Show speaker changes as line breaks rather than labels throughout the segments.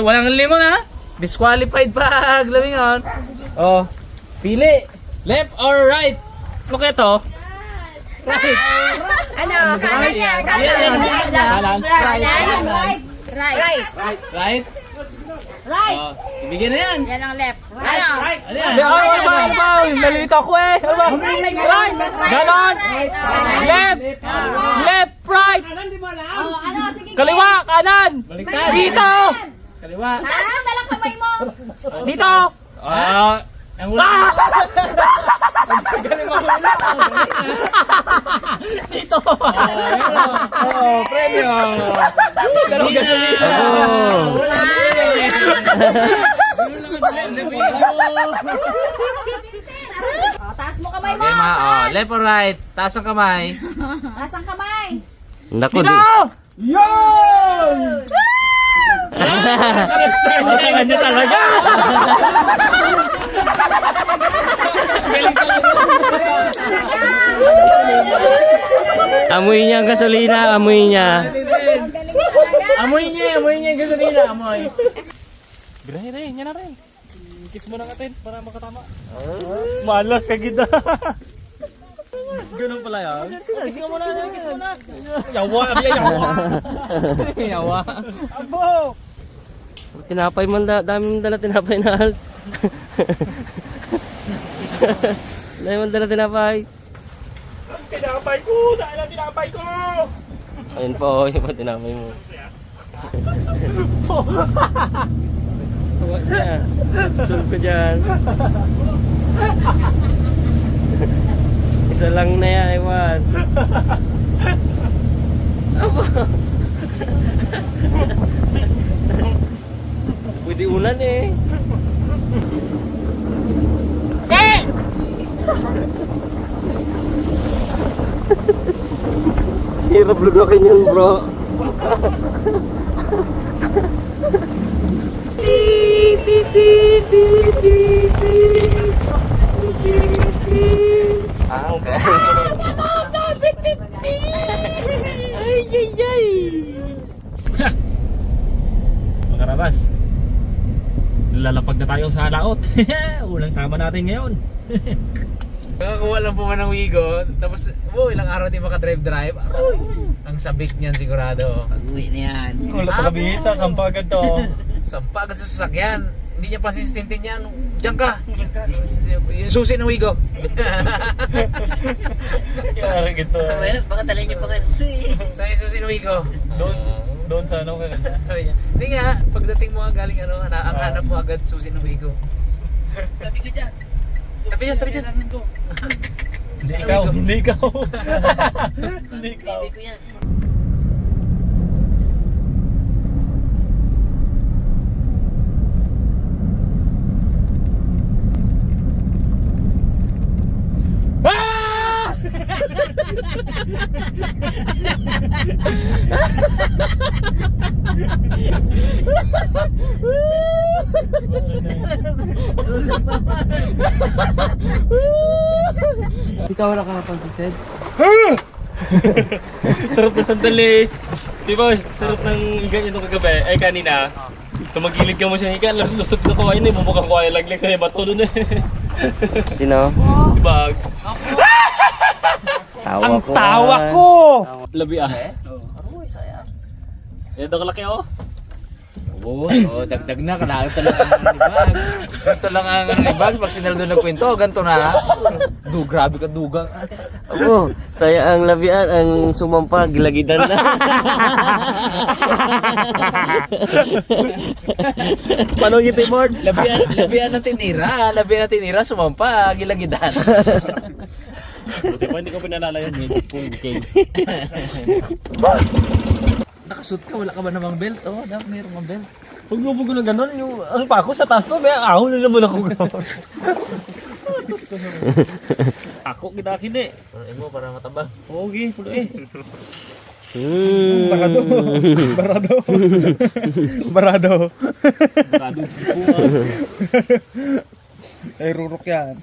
Walang lingon ha? Disqualified pa glawingon. Oh, pili. Left or right?
Ano kaya to?
Right.
Ano? Kanan yan.
Kanan.
Right.
Right?
Right.
Oh, ibigyan na yan.
Yan ang left. Ano?
Ano yan?
Nalito ako eh. Right. Ganon. Left. Left, right.
Oh, ano? Sige.
Kaliwa, kanan.
Baliktad.
Dito.
Kaliwa.
Taas na lang kamay mo.
Dito.
Ang wala.
Dito.
Oh, premio.
Oh, taas mo kamay mo.
Okay, oh, left or right? Taas ang kamay.
Taas ang kamay.
Naku,
Dito. Kaya niya talaga.
amoy niya ang gasolina, amoy niya.
Amoy niya yung gasolina, amoy.
Rin, yan na rin. Kiss mo na natin para makatama. Malas ka gida. Ganun pala yan. Kiss mo na, kiss mo na. Yawa,
Yawa.
Abo!
Tinapay man, daming dala tinapay na alt. Dami man dala tinapay.
Tinapay ko! Dahil ang tinapay ko!
Ayun po, yung mga tinapay mo. Huwag niya. Sul ko dyan. Isa lang na yan, Iwan. Aba. Pwede ulan eh.
Hey!
Hirap lugakin yun, bro.
Mga rabas, lalapag na tayo sa laot. Ulang sama natin ngayon.
Nakakuha lang po man ng Wigo, tapos ilang araw din makadrive-drive. Ang sabik niyan sigurado.
Pag-uwi na yan.
Wala pa kabihisa, sampagad to.
Sampa agad sa sasakyan. Hindi niya pasistintin yan. Diyan ka. Yung susi ng Wigo.
Kaya gito.
Baka talay niyo pa kayo.
Sa yung susi ng Wigo.
Doon sa ano ka.
Sabi niya, hindi nga, pagdating mo galing ano, ang hanap mo agad susi ng Wigo.
Tabi ka dyan.
Tabi dyan.
Hindi ikaw, hindi ikaw. Hindi ikaw.
Hindi ko yan.
Ikaw wala ka napansin. Sarap na sandali. Diba, sarap ng higa nyo kagabi. Ay kanina, tumagilid ka mo siya higa. Lusot sa kawain eh. Bumukang kawain laglag sa'yo. Bato doon eh.
Sino?
Diba?
Tawa
Ang
ko.
tawa ko! Labi ah. Yan daw kalaki oh.
Oo, dagdag na. Kailangan talaga ng libag. Ganito lang ang libag. Pag sinaldo ng kwento, ganito na. Grabe ka dugang.
Abo, saya ang labian, ang sumampa, gilagidan na.
Paano yung Timord?
Labian na tinira, sumampa, gilagidan.
Buti pa hindi ko pinalala yan. Pungking.
Nakasuot ka, wala ka ba namang belt? Oh, dapat mayroong mga belt.
Huwag mo ko na gano'n. Ang pako sa taas ko, may ahon na naman ako gano'n. Ako, kinakin eh.
Ano mo, para matabang.
Okay, pulo eh.
Barado. Barado. Barado.
Barado.
Ay, rurok yan.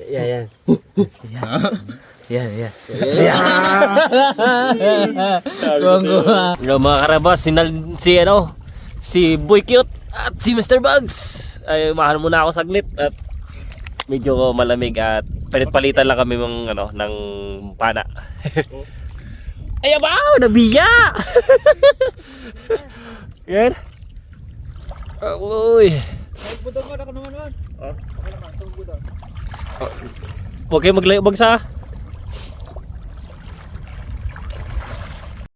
Yan. Yan. Mga karabas, si Boy Cute at si Mr. Bugs. Ay, mahan muna ako saglit at medyo malamig at palit-palitan lang kami ng pana. Ay, ba? Nabiya! Yan. Uy.
Budong mo na naman.
Huwag kayo maglayobag sa